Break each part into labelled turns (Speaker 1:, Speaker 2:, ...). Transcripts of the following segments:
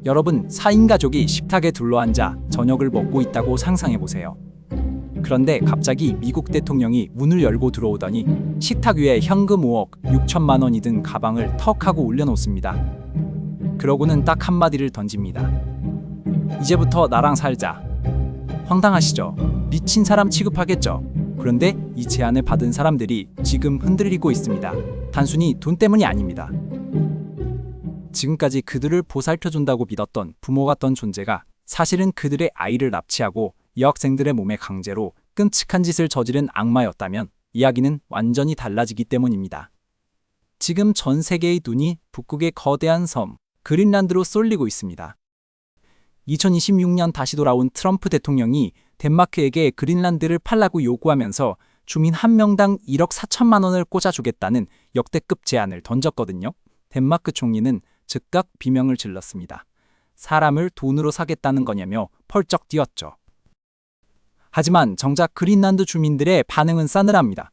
Speaker 1: 여러분, 4인 가족이 식탁에 둘러앉아 저녁을 먹고 있다고 상상해보세요. 그런데 갑자기 미국 대통령이 문을 열고 들어오더니 식탁 위에 현금 5억 6천만 원이 든 가방을 턱 하고 올려놓습니다. 그러고는 딱 한마디를 던집니다. 이제부터 나랑 살자. 황당하시죠? 미친 사람 취급하겠죠? 그런데 이 제안을 받은 사람들이 지금 흔들리고 있습니다. 단순히 돈 때문이 아닙니다. 지금까지 그들을 보살펴준다고 믿었던 부모 같던 존재가 사실은 그들의 아이를 납치하고 여학생들의 몸에 강제로 끔찍한 짓을 저지른 악마였다면 이야기는 완전히 달라지기 때문입니다. 지금 전 세계의 눈이 북극의 거대한 섬 그린란드로 쏠리고 있습니다. 2026년 다시 돌아온 트럼프 대통령이 덴마크에게 그린란드를 팔라고 요구하면서 주민 한 명당 1억 4천만 원을 꽂아주겠다는 역대급 제안을 던졌거든요. 덴마크 총리는 즉각 비명을 질렀습니다. 사람을 돈으로 사겠다는 거냐며 펄쩍 뛰었죠. 하지만 정작 그린란드 주민들의 반응은 싸늘합니다.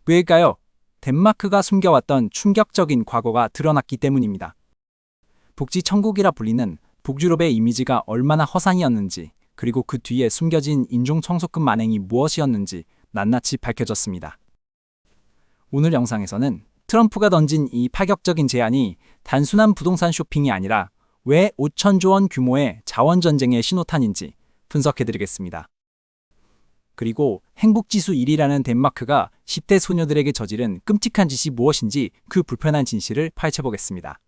Speaker 1: 왜일까요? 덴마크가 숨겨왔던 충격적인 과거가 드러났기 때문입니다. 복지 천국이라 불리는 북유럽의 이미지가 얼마나 허상이었는지, 그리고 그 뒤에 숨겨진 인종청소급 만행이 무엇이었는지 낱낱이 밝혀졌습니다. 오늘 영상에서는 트럼프가 던진 이 파격적인 제안이 단순한 부동산 쇼핑이 아니라 왜 5천조 원 규모의 자원전쟁의 신호탄인지 분석해드리겠습니다. 그리고 행복지수 1위라는 덴마크가 10대 소녀들에게 저지른 끔찍한 짓이 무엇인지 그 불편한 진실을 파헤쳐보겠습니다.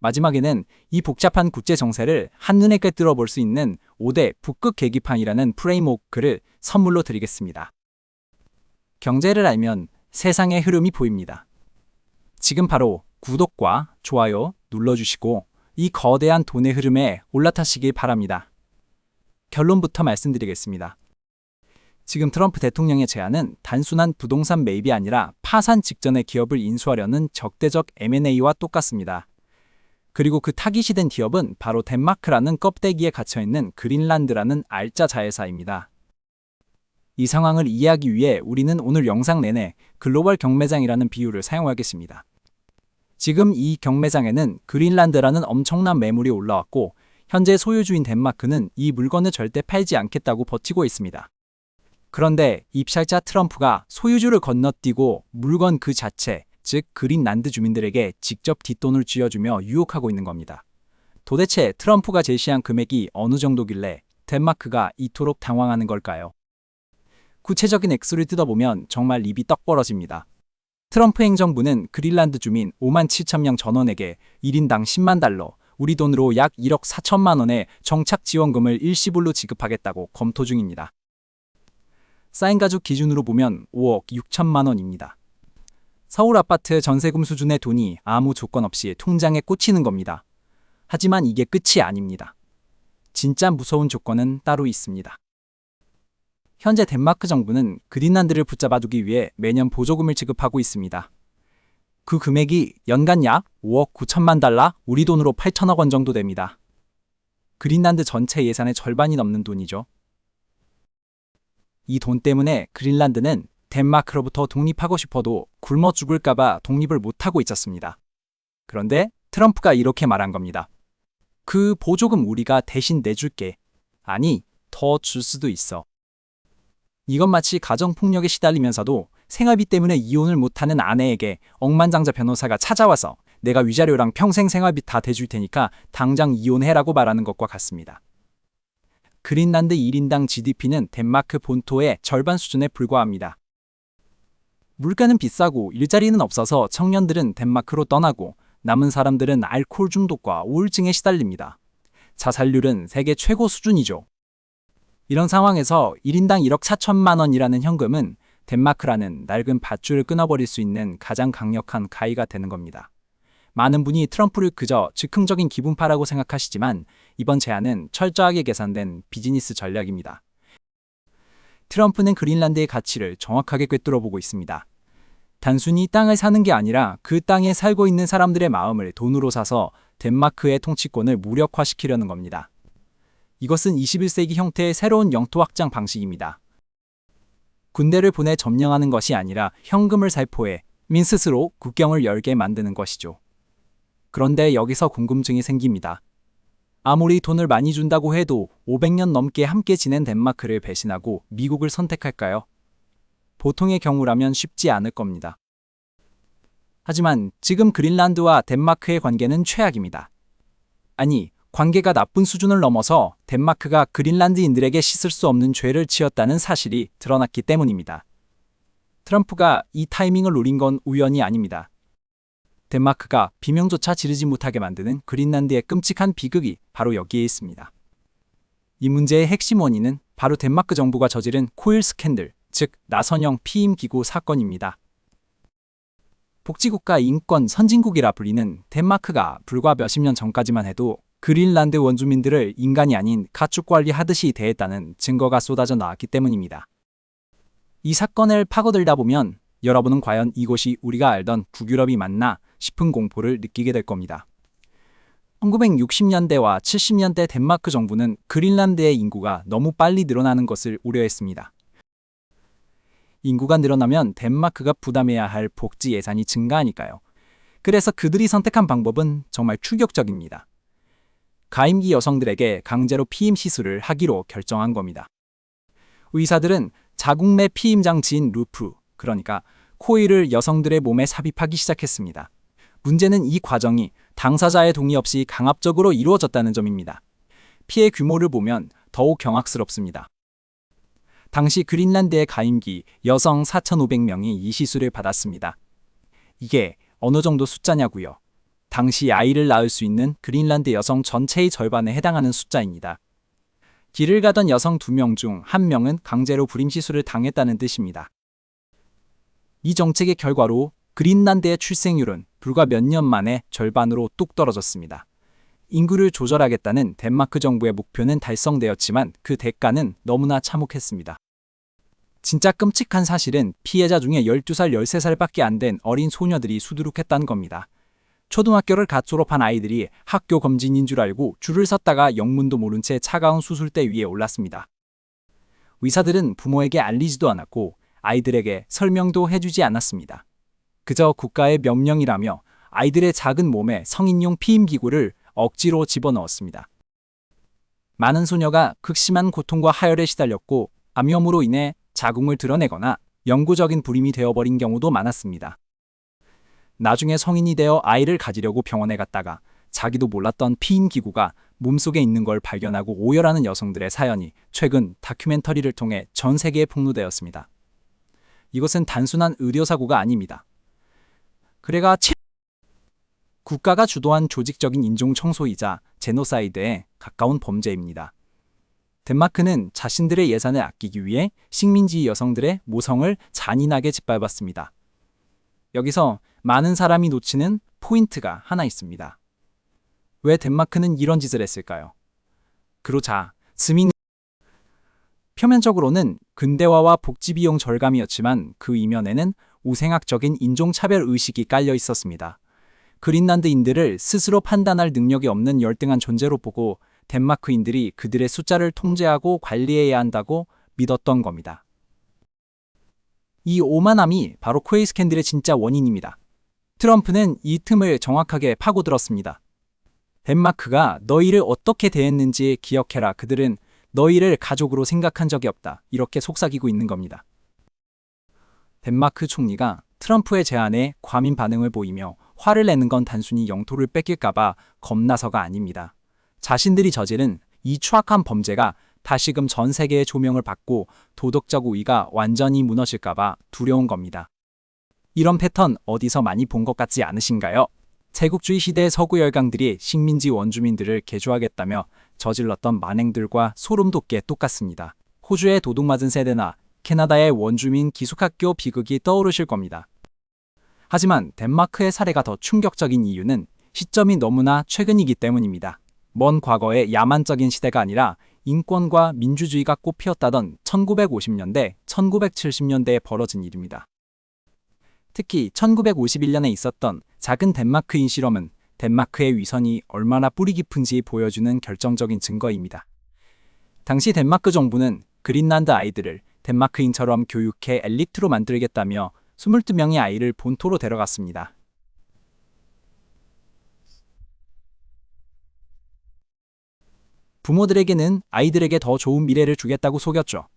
Speaker 1: 마지막에는 이 복잡한 국제 정세를 한눈에 꿰뚫어 볼 수 있는 5대 북극 계기판이라는 프레임워크를 선물로 드리겠습니다. 경제를 알면 세상의 흐름이 보입니다. 지금 바로 구독과 좋아요 눌러주시고 이 거대한 돈의 흐름에 올라타시길 바랍니다. 결론부터 말씀드리겠습니다. 지금 트럼프 대통령의 제안은 단순한 부동산 매입이 아니라 파산 직전에 기업을 인수하려는 적대적 M&A와 똑같습니다. 그리고 그 타깃이 된 기업은 바로 덴마크라는 껍데기에 갇혀있는 그린란드라는 알짜 자회사입니다. 이 상황을 이해하기 위해 우리는 오늘 영상 내내 글로벌 경매장이라는 비유를 사용하겠습니다. 지금 이 경매장에는 그린란드라는 엄청난 매물이 올라왔고 현재 소유주인 덴마크는 이 물건을 절대 팔지 않겠다고 버티고 있습니다. 그런데 입찰자 트럼프가 소유주를 건너뛰고 물건 그 자체, 즉 그린란드 주민들에게 직접 뒷돈을 쥐어주며 유혹하고 있는 겁니다. 도대체 트럼프가 제시한 금액이 어느 정도길래 덴마크가 이토록 당황하는 걸까요? 구체적인 액수를 뜯어보면 정말 입이 떡 벌어집니다. 트럼프 행정부는 그린란드 주민 5만 7천 명 전원에게 1인당 10만 달러, 우리 돈으로 약 1억 4천만 원의 정착 지원금을 일시불로 지급하겠다고 검토 중입니다. 쌓인 가족 기준으로 보면 5억 6천만 원입니다. 서울 아파트 전세금 수준의 돈이 아무 조건 없이 통장에 꽂히는 겁니다. 하지만 이게 끝이 아닙니다. 진짜 무서운 조건은 따로 있습니다. 현재 덴마크 정부는 그린란드를 붙잡아두기 위해 매년 보조금을 지급하고 있습니다. 그 금액이 연간 약 5억 9천만 달러, 우리 돈으로 8천억 원 정도 됩니다. 그린란드 전체 예산의 절반이 넘는 돈이죠. 이 돈 때문에 그린란드는 덴마크로부터 독립하고 싶어도 굶어 죽을까봐 독립을 못하고 있었습니다. 그런데 트럼프가 이렇게 말한 겁니다. 그 보조금 우리가 대신 내줄게. 아니, 더 줄 수도 있어. 이건 마치 가정폭력에 시달리면서도 생활비 때문에 이혼을 못하는 아내에게 억만장자 변호사가 찾아와서 내가 위자료랑 평생 생활비 다 대줄 테니까 당장 이혼해라고 말하는 것과 같습니다. 그린란드 1인당 GDP는 덴마크 본토의 절반 수준에 불과합니다. 물가는 비싸고 일자리는 없어서 청년들은 덴마크로 떠나고 남은 사람들은 알코올 중독과 우울증에 시달립니다. 자살률은 세계 최고 수준이죠. 이런 상황에서 1인당 1억 4천만 원이라는 현금은 덴마크라는 낡은 밧줄을 끊어버릴 수 있는 가장 강력한 가위가 되는 겁니다. 많은 분이 트럼프를 그저 즉흥적인 기분파라고 생각하시지만 이번 제안은 철저하게 계산된 비즈니스 전략입니다. 트럼프는 그린란드의 가치를 정확하게 꿰뚫어보고 있습니다. 단순히 땅을 사는 게 아니라 그 땅에 살고 있는 사람들의 마음을 돈으로 사서 덴마크의 통치권을 무력화시키려는 겁니다. 이것은 21세기 형태의 새로운 영토 확장 방식입니다. 군대를 보내 점령하는 것이 아니라 현금을 살포해 민 스스로 국경을 열게 만드는 것이죠. 그런데 여기서 궁금증이 생깁니다. 아무리 돈을 많이 준다고 해도 500년 넘게 함께 지낸 덴마크를 배신하고 미국을 선택할까요? 보통의 경우라면 쉽지 않을 겁니다. 하지만 지금 그린란드와 덴마크의 관계는 최악입니다. 아니, 관계가 나쁜 수준을 넘어서 덴마크가 그린란드인들에게 씻을 수 없는 죄를 지었다는 사실이 드러났기 때문입니다. 트럼프가 이 타이밍을 노린 건 우연이 아닙니다. 덴마크가 비명조차 지르지 못하게 만드는 그린란드의 끔찍한 비극이 바로 여기에 있습니다. 이 문제의 핵심 원인은 바로 덴마크 정부가 저지른 코일 스캔들, 즉 나선형 피임 기구 사건입니다. 복지국가 인권 선진국이라 불리는 덴마크가 불과 몇십 년 전까지만 해도 그린란드 원주민들을 인간이 아닌 가축 관리하듯이 대했다는 증거가 쏟아져 나왔기 때문입니다. 이 사건을 파고들다 보면 여러분은 과연 이곳이 우리가 알던 북유럽이 맞나 싶은 공포를 느끼게 될 겁니다. 1960년대와 70년대 덴마크 정부는 그린란드의 인구가 너무 빨리 늘어나는 것을 우려했습니다. 인구가 늘어나면 덴마크가 부담해야 할 복지 예산이 증가하니까요. 그래서 그들이 선택한 방법은 정말 충격적입니다. 가임기 여성들에게 강제로 피임 시술을 하기로 결정한 겁니다. 의사들은 자궁내 피임 장치인 루프, 그러니까 코일을 여성들의 몸에 삽입하기 시작했습니다. 문제는 이 과정이 당사자의 동의 없이 강압적으로 이루어졌다는 점입니다. 피해 규모를 보면 더욱 경악스럽습니다. 당시 그린란드의 가임기 여성 4,500명이 이 시술을 받았습니다. 이게 어느 정도 숫자냐고요? 당시 아이를 낳을 수 있는 그린란드 여성 전체의 절반에 해당하는 숫자입니다. 길을 가던 여성 2명 중 1명은 강제로 불임 시술을 당했다는 뜻입니다. 이 정책의 결과로 그린란드의 출생률은 불과 몇 년 만에 절반으로 뚝 떨어졌습니다. 인구를 조절하겠다는 덴마크 정부의 목표는 달성되었지만 그 대가는 너무나 참혹했습니다. 진짜 끔찍한 사실은 피해자 중에 12살, 13살밖에 안 된 어린 소녀들이 수두룩했다는 겁니다. 초등학교를 갓 졸업한 아이들이 학교 검진인 줄 알고 줄을 섰다가 영문도 모른 채 차가운 수술대 위에 올랐습니다. 의사들은 부모에게 알리지도 않았고 아이들에게 설명도 해주지 않았습니다. 그저 국가의 명령이라며 아이들의 작은 몸에 성인용 피임기구를 억지로 집어넣었습니다. 많은 소녀가 극심한 고통과 하열에 시달렸고 암염으로 인해 자궁을 드러내거나 영구적인 불임이 되어버린 경우도 많았습니다. 나중에 성인이 되어 아이를 가지려고 병원에 갔다가 자기도 몰랐던 피임기구가 몸속에 있는 걸 발견하고 오열하는 여성들의 사연이 최근 다큐멘터리를 통해 전 세계에 폭로되었습니다. 이것은 단순한 의료사고가 아닙니다. 그래가 국가가 주도한 조직적인 인종청소이자 제노사이드에 가까운 범죄입니다. 덴마크는 자신들의 예산을 아끼기 위해 식민지 여성들의 모성을 잔인하게 짓밟았습니다. 여기서 많은 사람이 놓치는 포인트가 하나 있습니다. 왜 덴마크는 이런 짓을 했을까요? 그러자 스밍 표면적으로는 근대화와 복지 비용 절감이었지만 그 이면에는 우생학적인 인종차별 의식이 깔려 있었습니다. 그린란드인들을 스스로 판단할 능력이 없는 열등한 존재로 보고 덴마크인들이 그들의 숫자를 통제하고 관리해야 한다고 믿었던 겁니다. 이 오만함이 바로 코일 스캔들의 진짜 원인입니다. 트럼프는 이 틈을 정확하게 파고들었습니다. 덴마크가 너희를 어떻게 대했는지 기억해라. 그들은 너희를 가족으로 생각한 적이 없다. 이렇게 속삭이고 있는 겁니다. 덴마크 총리가 트럼프의 제안에 과민 반응을 보이며 화를 내는 건 단순히 영토를 뺏길까봐 겁나서가 아닙니다. 자신들이 저지른 이 추악한 범죄가 다시금 전 세계의 조명을 받고 도덕적 우위가 완전히 무너질까봐 두려운 겁니다. 이런 패턴 어디서 많이 본 것 같지 않으신가요? 제국주의 시대의 서구 열강들이 식민지 원주민들을 개조하겠다며 저질렀던 만행들과 소름 돋게 똑같습니다. 호주의 도둑맞은 세대나 캐나다의 원주민 기숙학교 비극이 떠오르실 겁니다. 하지만 덴마크의 사례가 더 충격적인 이유는 시점이 너무나 최근이기 때문입니다. 먼 과거의 야만적인 시대가 아니라 인권과 민주주의가 꽃피었다던 1950년대, 1970년대에 벌어진 일입니다. 특히 1951년에 있었던 작은 덴마크인 실험은 덴마크의 위선이 얼마나 뿌리 깊은지 보여주는 결정적인 증거입니다. 당시 덴마크 정부는 그린란드 아이들을 덴마크인처럼 교육해 엘리트로 만들겠다며 22명의 아이를 본토로 데려갔습니다. 부모들에게는 아이들에게 더 좋은 미래를 주겠다고 속였죠.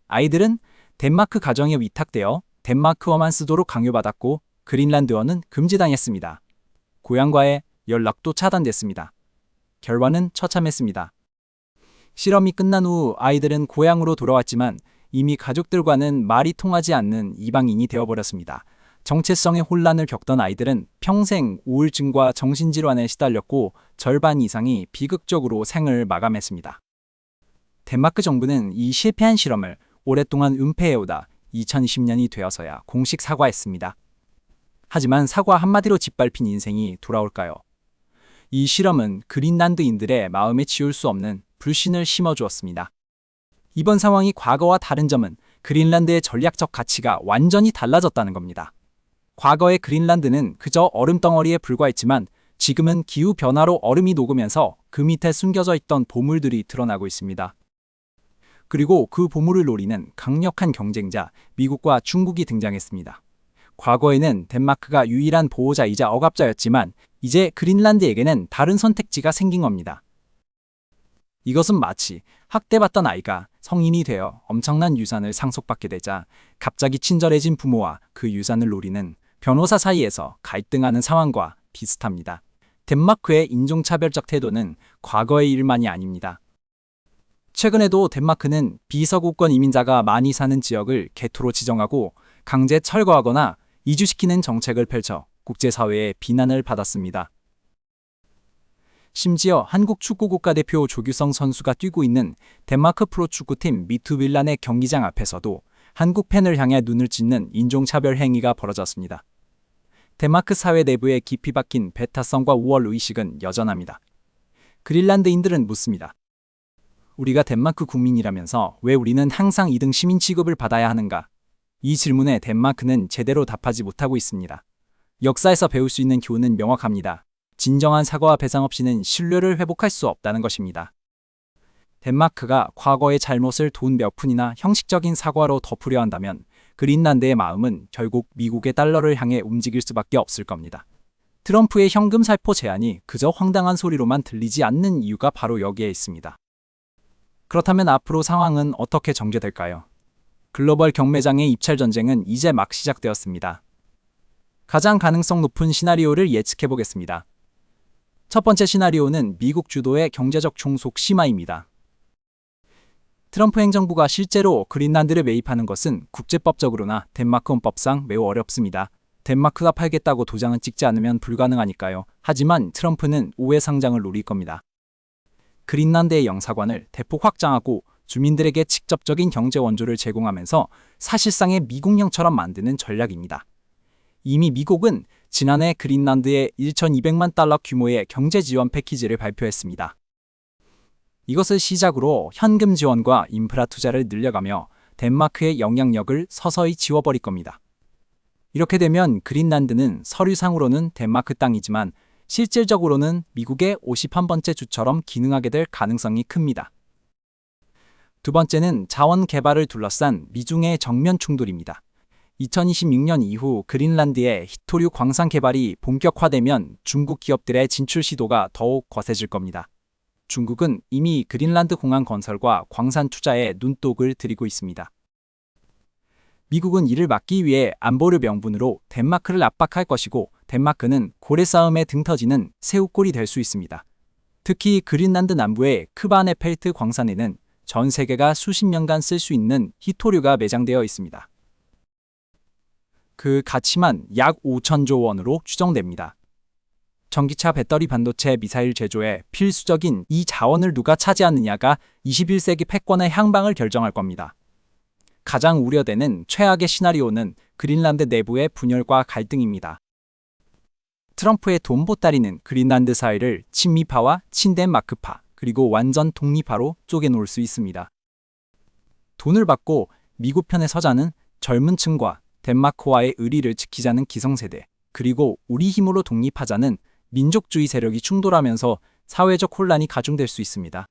Speaker 1: 아이들은 덴마크 가정에 위탁되어 덴마크어만 쓰도록 강요받았고 그린란드어는 금지당했습니다. 고향과의 연락도 차단됐습니다. 결과는 처참했습니다. 실험이 끝난 후 아이들은 고향으로 돌아왔지만 이미 가족들과는 말이 통하지 않는 이방인이 되어버렸습니다. 정체성의 혼란을 겪던 아이들은 평생 우울증과 정신질환에 시달렸고 절반 이상이 비극적으로 생을 마감했습니다. 덴마크 정부는 이 실패한 실험을 오랫동안 은폐해오다 2020년이 되어서야 공식 사과했습니다. 하지만 사과 한마디로 짓밟힌 인생이 돌아올까요? 이 실험은 그린란드인들의 마음에 지울 수 없는 불신을 심어주었습니다. 이번 상황이 과거와 다른 점은 그린란드의 전략적 가치가 완전히 달라졌다는 겁니다. 과거의 그린란드는 그저 얼음덩어리에 불과했지만 지금은 기후변화로 얼음이 녹으면서 그 밑에 숨겨져 있던 보물들이 드러나고 있습니다. 그리고 그 보물을 노리는 강력한 경쟁자 미국과 중국이 등장했습니다. 과거에는 덴마크가 유일한 보호자이자 억압자였지만 이제 그린란드에게는 다른 선택지가 생긴 겁니다. 이것은 마치 학대받던 아이가 성인이 되어 엄청난 유산을 상속받게 되자 갑자기 친절해진 부모와 그 유산을 노리는 변호사 사이에서 갈등하는 상황과 비슷합니다. 덴마크의 인종차별적 태도는 과거의 일만이 아닙니다. 최근에도 덴마크는 비서구권 이민자가 많이 사는 지역을 개토로 지정하고 강제 철거하거나 이주시키는 정책을 펼쳐 국제사회의 비난을 받았습니다. 심지어 한국 축구 국가대표 조규성 선수가 뛰고 있는 덴마크 프로축구팀 미투빌란의 경기장 앞에서도 한국 팬을 향해 눈을 찢는 인종차별 행위가 벌어졌습니다. 덴마크 사회 내부에 깊이 박힌 배타성과 우월 의식은 여전합니다. 그린란드인들은 묻습니다. 우리가 덴마크 국민이라면서 왜 우리는 항상 2등 시민 취급을 받아야 하는가? 이 질문에 덴마크는 제대로 답하지 못하고 있습니다. 역사에서 배울 수 있는 교훈은 명확합니다. 진정한 사과와 배상 없이는 신뢰를 회복할 수 없다는 것입니다. 덴마크가 과거의 잘못을 돈 몇 푼이나 형식적인 사과로 덮으려 한다면 그린란드의 마음은 결국 미국의 달러를 향해 움직일 수밖에 없을 겁니다. 트럼프의 현금 살포 제안이 그저 황당한 소리로만 들리지 않는 이유가 바로 여기에 있습니다. 그렇다면 앞으로 상황은 어떻게 전개될까요? 글로벌 경매장의 입찰 전쟁은 이제 막 시작되었습니다. 가장 가능성 높은 시나리오를 예측해 보겠습니다. 첫 번째 시나리오는 미국 주도의 경제적 종속 심화입니다. 트럼프 행정부가 실제로 그린란드를 매입하는 것은 국제법적으로나 덴마크 헌법상 매우 어렵습니다. 덴마크가 팔겠다고 도장은 찍지 않으면 불가능하니까요. 하지만 트럼프는 우회 상장을 노릴 겁니다. 그린란드의 영사관을 대폭 확장하고 주민들에게 직접적인 경제 원조를 제공하면서 사실상의 미국령처럼 만드는 전략입니다. 이미 미국은 지난해 그린란드에 1,200만 달러 규모의 경제 지원 패키지를 발표했습니다. 이것을 시작으로 현금 지원과 인프라 투자를 늘려가며 덴마크의 영향력을 서서히 지워버릴 겁니다. 이렇게 되면 그린란드는 서류상으로는 덴마크 땅이지만 실질적으로는 미국의 51번째 주처럼 기능하게 될 가능성이 큽니다. 두 번째는 자원 개발을 둘러싼 미중의 정면 충돌입니다. 2026년 이후 그린란드의 히토류 광산 개발이 본격화되면 중국 기업들의 진출 시도가 더욱 거세질 겁니다. 중국은 이미 그린란드 공항 건설과 광산 투자에 눈독을 들이고 있습니다. 미국은 이를 막기 위해 안보를 명분으로 덴마크를 압박할 것이고 덴마크는 고래 싸움에 등 터지는 새우꼴이 될 수 있습니다. 특히 그린란드 남부의 크바네펠트 광산에는 전 세계가 수십 년간 쓸 수 있는 히토류가 매장되어 있습니다. 그 가치만 약 5천조 원으로 추정됩니다. 전기차, 배터리, 반도체, 미사일 제조에 필수적인 이 자원을 누가 차지하느냐가 21세기 패권의 향방을 결정할 겁니다. 가장 우려되는 최악의 시나리오는 그린란드 내부의 분열과 갈등입니다. 트럼프의 돈 보따리는 그린란드 사회를 친미파와 친덴마크파 그리고 완전 독립파로 쪼개놓을 수 있습니다. 돈을 받고 미국 편에 서자는 젊은 층과 덴마크와의 의리를 지키자는 기성세대, 그리고 우리 힘으로 독립하자는 민족주의 세력이 충돌하면서 사회적 혼란이 가중될 수 있습니다.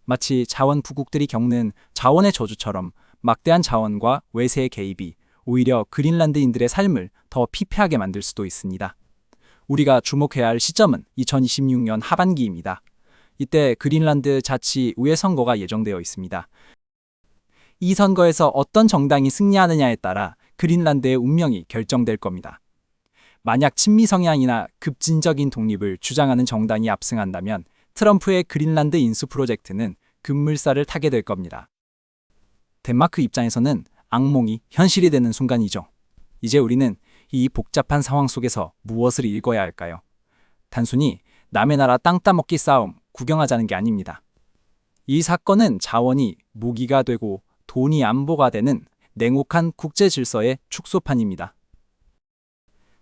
Speaker 1: 마치 자원 부국들이 겪는 자원의 저주처럼 막대한 자원과 외세의 개입이 오히려 그린란드인들의 삶을 더 피폐하게 만들 수도 있습니다. 우리가 주목해야 할 시점은 2026년 하반기입니다. 이때 그린란드 자치의회 선거가 예정되어 있습니다. 이 선거에서 어떤 정당이 승리하느냐에 따라 그린란드의 운명이 결정될 겁니다. 만약 친미 성향이나 급진적인 독립을 주장하는 정당이 압승한다면 트럼프의 그린란드 인수 프로젝트는 급물살을 타게 될 겁니다. 덴마크 입장에서는 악몽이 현실이 되는 순간이죠. 이제 우리는 이 복잡한 상황 속에서 무엇을 읽어야 할까요? 단순히 남의 나라 땅 따먹기 싸움 구경하자는 게 아닙니다. 이 사건은 자원이 무기가 되고 돈이 안보가 되는 냉혹한 국제 질서의 축소판입니다.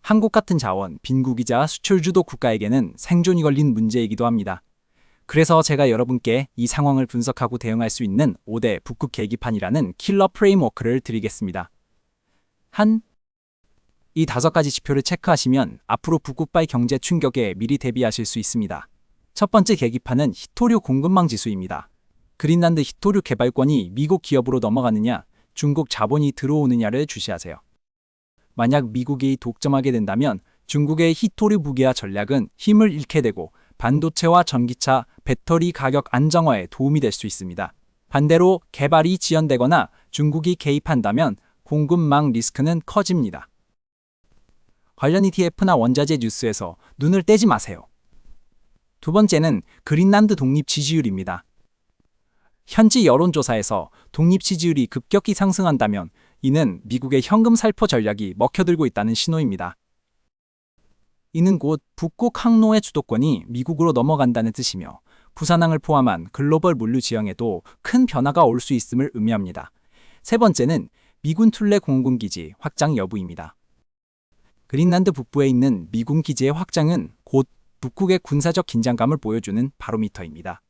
Speaker 1: 한국 같은 자원, 빈국이자 수출주도 국가에게는 생존이 걸린 문제이기도 합니다. 그래서 제가 여러분께 이 상황을 분석하고 대응할 수 있는 5대 북극 계기판이라는 킬러 프레임워크를 드리겠습니다. 이 5가지 지표를 체크하시면 앞으로 북극바의 경제 충격에 미리 대비하실 수 있습니다. 첫 번째 계기판은 히토류 공급망 지수입니다. 그린란드 히토류 개발권이 미국 기업으로 넘어가느냐, 중국 자본이 들어오느냐를 주시하세요. 만약 미국이 독점하게 된다면 중국의 히토류 무기화 전략은 힘을 잃게 되고 반도체와 전기차, 배터리 가격 안정화에 도움이 될 수 있습니다. 반대로 개발이 지연되거나 중국이 개입한다면 공급망 리스크는 커집니다. 관련 ETF나 원자재 뉴스에서 눈을 떼지 마세요. 두 번째는 그린란드 독립 지지율입니다. 현지 여론조사에서 독립 지지율이 급격히 상승한다면 이는 미국의 현금 살포 전략이 먹혀들고 있다는 신호입니다. 이는 곧 북극 항로의 주도권이 미국으로 넘어간다는 뜻이며 부산항을 포함한 글로벌 물류 지형에도 큰 변화가 올 수 있음을 의미합니다. 세 번째는 미군 툴레 공군기지 확장 여부입니다. 그린란드 북부에 있는 미군 기지의 확장은 곧 북극의 군사적 긴장감을 보여주는 바로미터입니다.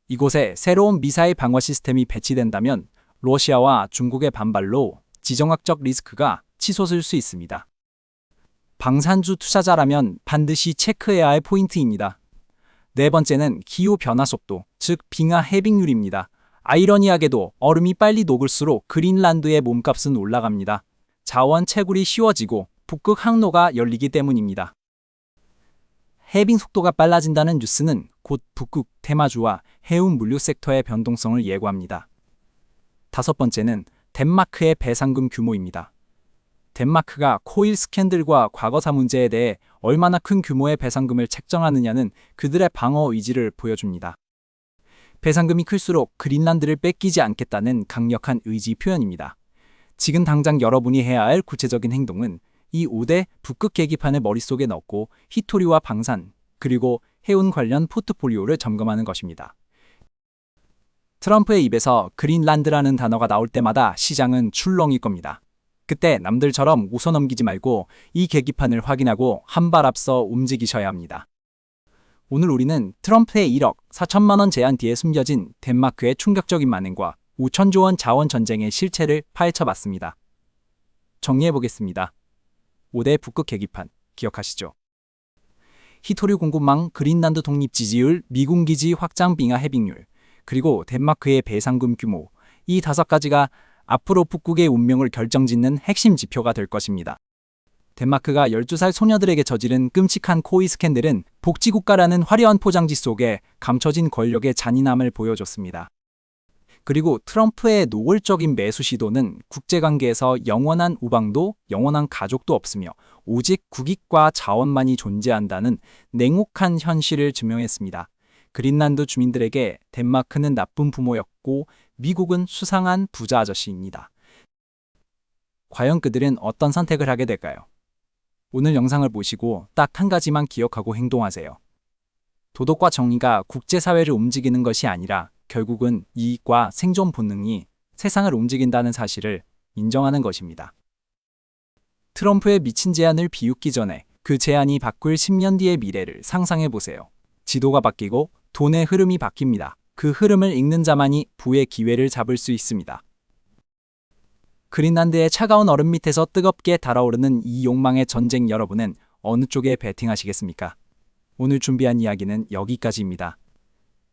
Speaker 1: 이곳에 새로운 미사일 방어 시스템이 배치된다면 러시아와 중국의 반발로 지정학적 리스크가 치솟을 수 있습니다. 방산주 투자자라면 반드시 체크해야 할 포인트입니다. 네 번째는 기후 변화 속도, 즉 빙하 해빙률입니다. 아이러니하게도 얼음이 빨리 녹을수록 그린란드의 몸값은 올라갑니다. 자원 채굴이 쉬워지고 북극 항로가 열리기 때문입니다. 해빙 속도가 빨라진다는 뉴스는 곧 북극 테마주와 해운 물류 섹터의 변동성을 예고합니다. 다섯 번째는 덴마크의 배상금 규모입니다. 덴마크가 코일 스캔들과 과거사 문제에 대해 얼마나 큰 규모의 배상금을 책정하느냐는 그들의 방어 의지를 보여줍니다. 배상금이 클수록 그린란드를 뺏기지 않겠다는 강력한 의지 표현입니다. 지금 당장 여러분이 해야 할 구체적인 행동은 이 5대 북극 계기판을 머릿속에 넣고 히토류와 방산, 그리고 해운 관련 포트폴리오를 점검하는 것입니다. 트럼프의 입에서 그린란드라는 단어가 나올 때마다 시장은 출렁일 겁니다. 그때 남들처럼 웃어넘기지 말고 이 계기판을 확인하고 한 발 앞서 움직이셔야 합니다. 오늘 우리는 트럼프의 1억 4천만 원 제안 뒤에 숨겨진 덴마크의 충격적인 만행과 5천조 원 자원 전쟁의 실체를 파헤쳐봤습니다. 정리해보겠습니다. 5대 북극 계기판 기억하시죠? 히토류 공급망, 그린란드 독립 지지율, 미군 기지 확장 빙하 해빙률, 그리고 덴마크의 배상금 규모, 이 5가지가 앞으로 북극의 운명을 결정짓는 핵심 지표가 될 것입니다. 덴마크가 12살 소녀들에게 저지른 끔찍한 코이 스캔들은 복지국가라는 화려한 포장지 속에 감춰진 권력의 잔인함을 보여줬습니다. 그리고 트럼프의 노골적인 매수 시도는 국제관계에서 영원한 우방도, 영원한 가족도 없으며 오직 국익과 자원만이 존재한다는 냉혹한 현실을 증명했습니다. 그린란드 주민들에게 덴마크는 나쁜 부모였고 미국은 수상한 부자 아저씨입니다. 과연 그들은 어떤 선택을 하게 될까요? 오늘 영상을 보시고 딱 한 가지만 기억하고 행동하세요. 도덕과 정의가 국제사회를 움직이는 것이 아니라 결국은 이익과 생존 본능이 세상을 움직인다는 사실을 인정하는 것입니다. 트럼프의 미친 제안을 비웃기 전에 그 제안이 바꿀 10년 뒤의 미래를 상상해 보세요. 지도가 바뀌고 돈의 흐름이 바뀝니다. 그 흐름을 읽는 자만이 부의 기회를 잡을 수 있습니다. 그린란드의 차가운 얼음 밑에서 뜨겁게 달아오르는 이 욕망의 전쟁, 여러분은 어느 쪽에 베팅하시겠습니까? 오늘 준비한 이야기는 여기까지입니다.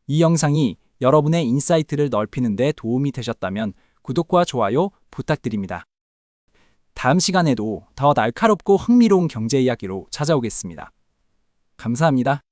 Speaker 1: 이 영상이 여러분의 인사이트를 넓히는 데 도움이 되셨다면 구독과 좋아요 부탁드립니다. 다음 시간에도 더 날카롭고 흥미로운 경제 이야기로 찾아오겠습니다. 감사합니다.